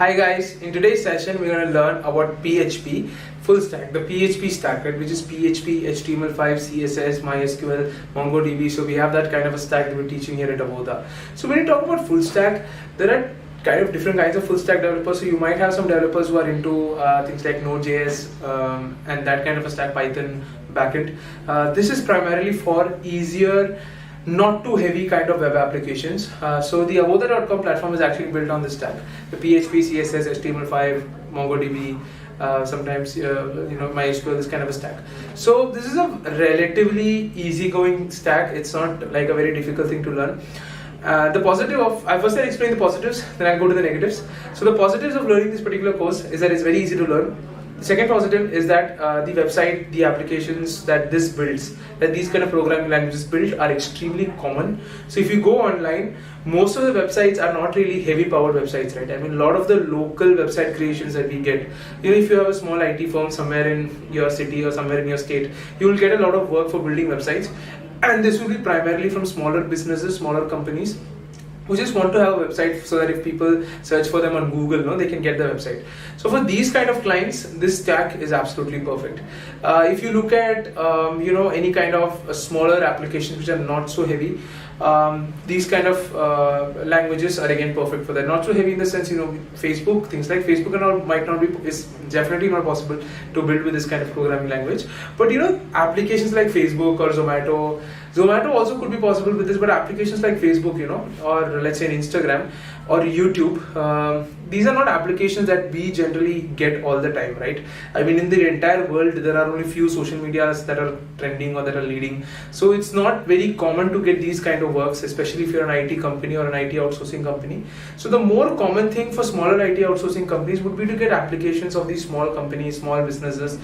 Hi guys, in today's session we're going to learn about PHP full stack, the PHP stack, right, which is PHP, HTML5, CSS, MySQL, MongoDB. So we have that kind of a stack that we're teaching here at Avodha. So when you talk about full stack, there are kind of different kinds of full stack developers. So you might have some developers who are into things like Node.js and that kind of a stack, Python backend. This is primarily for easier, not too heavy kind of web applications. So the Avodha.com platform is actually built on this stack. The PHP, CSS, HTML5, MongoDB, sometimes MySQL, this kind of a stack. So this is a relatively easygoing stack. It's not like a very difficult thing to learn. The positive of, I first I'll explain the positives, then I'll go to the negatives. So the positives of learning this particular course is that it's very easy to learn. The second positive is that the website, the applications that this builds, that these kind of programming languages build are extremely common. So if you go online, most of the websites are not really heavy powered websites, right? I mean, a lot of the local website creations that we get, if you have a small IT firm somewhere in your city or somewhere in your state, you will get a lot of work for building websites. And this will be primarily from smaller businesses, smaller companies who just want to have a website so that if people search for them on Google, they can get the website. So for these kind of clients, this stack is absolutely perfect. If you look at any kind of smaller applications which are not so heavy, these kind of languages are again perfect for that. Not so heavy in the sense, Facebook, things like Facebook and all might not be, is definitely not possible to build with this kind of programming language. But applications like Facebook or Zomato also could be possible with this, but applications like Facebook, or let's say Instagram or YouTube, these are not applications that we generally get all the time, right? I mean, in the entire world, there are only few social medias that are trending or that are leading. So it's not very common to get these kind of works, especially if you're an IT company or an IT outsourcing company. So the more common thing for smaller IT outsourcing companies would be to get applications of these small companies, small businesses,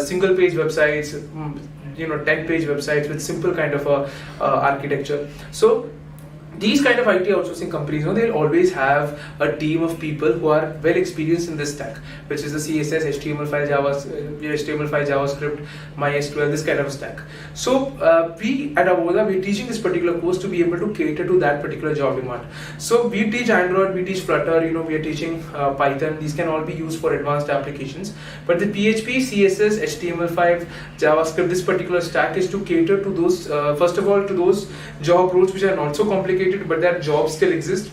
single page websites, 10-page websites with simple kind of architecture. So these kind of IT outsourcing companies, they'll always have a team of people who are well experienced in this stack, which is the CSS, HTML5, JavaScript, MySQL, this kind of stack. So we at Avodha, we're teaching this particular course to be able to cater to that particular job demand. So we teach Android, we teach Flutter, we are teaching Python. These can all be used for advanced applications. But the PHP, CSS, HTML5, JavaScript, this particular stack is to cater to those, first of all, to those job roles which are not so complicated, but that jobs still exist.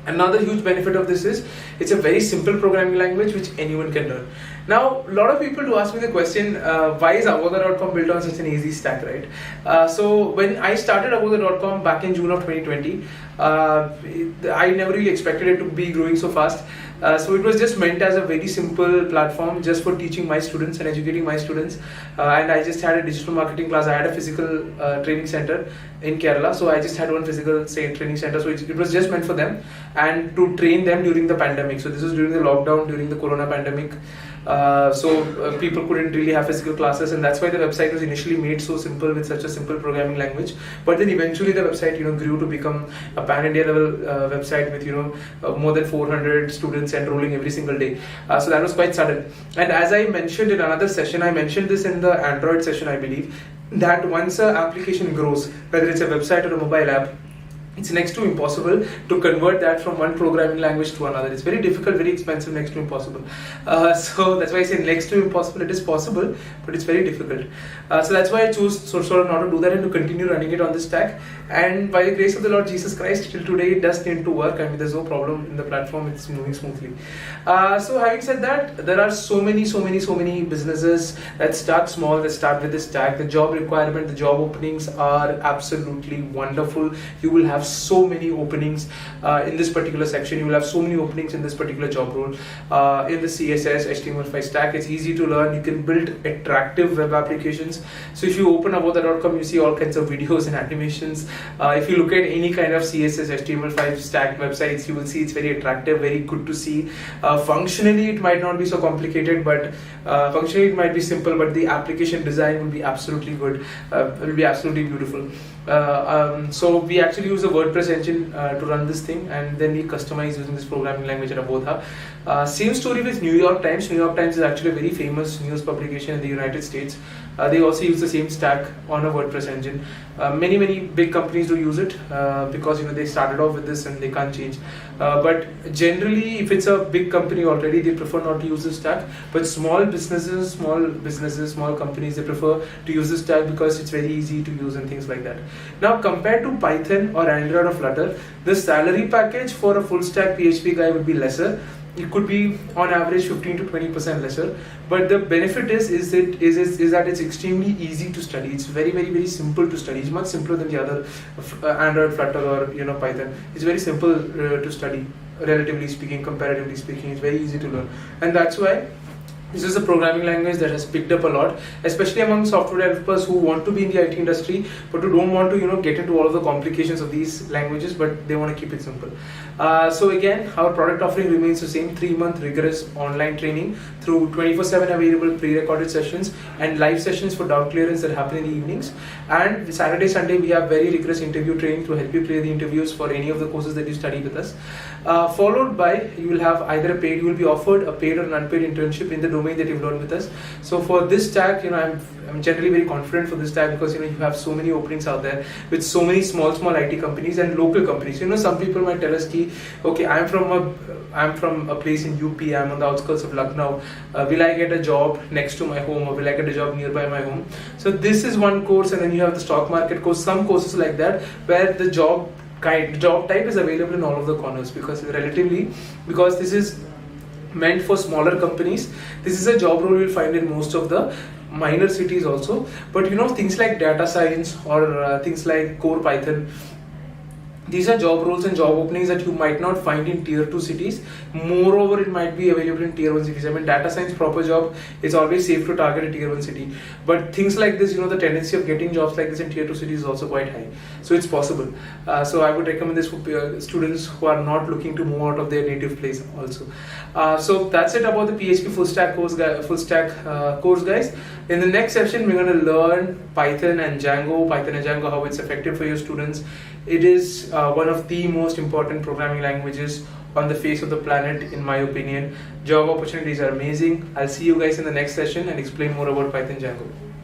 Another huge benefit of this is it's a very simple programming language which anyone can learn. Now, a lot of people do ask me the question, why is Avodha.com built on such an easy stack, right? So when I started Avodha.com back in June of 2020, I never really expected it to be growing so fast. So it was just meant as a very simple platform just for teaching my students and educating my students. And I just had a digital marketing class. I had a physical training center in Kerala. So I just had one physical training center. So it was just meant for them and to train them during the pandemic. So this was during the lockdown, during the corona pandemic. So people couldn't really have physical classes, and that's why the website was initially made so simple with such a simple programming language. But then eventually the website grew to become a pan-India level website with more than 400 students enrolling every single day. So that was quite sudden. And as I mentioned in another session, I mentioned this in the Android session, I believe, that once an application grows, whether it's a website or a mobile app, it's next to impossible to convert that from one programming language to another. It's very difficult, very expensive, next to impossible. So that's why I say next to impossible. It is possible, but it's very difficult. So that's why I chose sort of not to do that and to continue running it on this stack. And by the grace of the Lord Jesus Christ, till today it does tend to work. I mean, there's no problem in the platform. It's moving smoothly. So having said that, there are so many businesses that start small, that start with this stack. The job requirement, the job openings are absolutely wonderful. You will have so many openings in this particular section. You will have so many openings in this particular job role. In the CSS, HTML5 stack, it's easy to learn. You can build attractive web applications. So if you open Avodha.com, you see all kinds of videos and animations. If you look at any kind of CSS, HTML5 stack websites, you will see it's very attractive, very good to see. Functionally, it might not be so complicated, but functionally it might be simple, but the application design will be absolutely good. It will be absolutely beautiful. So we actually use a WordPress engine to run this thing, and then we customize using this programming language at Avodha. Same story with New York Times. New York Times is actually a very famous news publication in the United States. They also use the same stack on a WordPress engine. Many big companies do use it because they started off with this and they can't change. But generally, if it's a big company already, they prefer not to use this stack. But small businesses, small companies, they prefer to use this stack because it's very easy to use and things like that. Now, compared to Python or Android or Flutter, the salary package for a full stack PHP guy would be lesser. It could be on average 15 to 20% lesser, but the benefit is that it's extremely easy to study. It's very simple to study. It's much simpler than the other Android, Flutter, or Python. It's very simple to study, relatively speaking, comparatively speaking. It's very easy to learn, and that's why this is a programming language that has picked up a lot, especially among software developers who want to be in the IT industry but who don't want to get into all of the complications of these languages, but they want to keep it simple. So again, our product offering remains the same: 3-month rigorous online training through 24/7 available pre-recorded sessions and live sessions for doubt clearance that happen in the evenings. And Saturday, Sunday, we have very rigorous interview training to help you clear the interviews for any of the courses that you study with us. Followed by, you will have either you will be offered a paid or an unpaid internship in the domain that you've learned with us. So for this stack, I'm generally very confident for this stack because you have so many openings out there with so many small IT companies and local companies. Some people might tell us, okay, I'm from a place in UP, I'm on the outskirts of Lucknow. Will I get a job next to my home, or will I get a job nearby my home? So this is one course, and then you have the stock market course, some courses like that where the job type is available in all of the corners, because this is meant for smaller companies. This is a job role you'll find in most of the minor cities also, but things like data science or things like core Python, these are job roles and job openings that you might not find in tier 2 cities. Moreover, it might be available in tier 1 cities. Data science proper job, it's always safe to target a tier 1 city. But things like this, the tendency of getting jobs like this in tier 2 cities is also quite high. So it's possible. So I would recommend this for students who are not looking to move out of their native place also. So that's it about the PHP full stack course, guys. In the next session, we're going to learn Python and Django, how it's effective for your students. It is one of the most important programming languages on the face of the planet, in my opinion. Job opportunities are amazing. I'll see you guys in the next session and explain more about Python Django.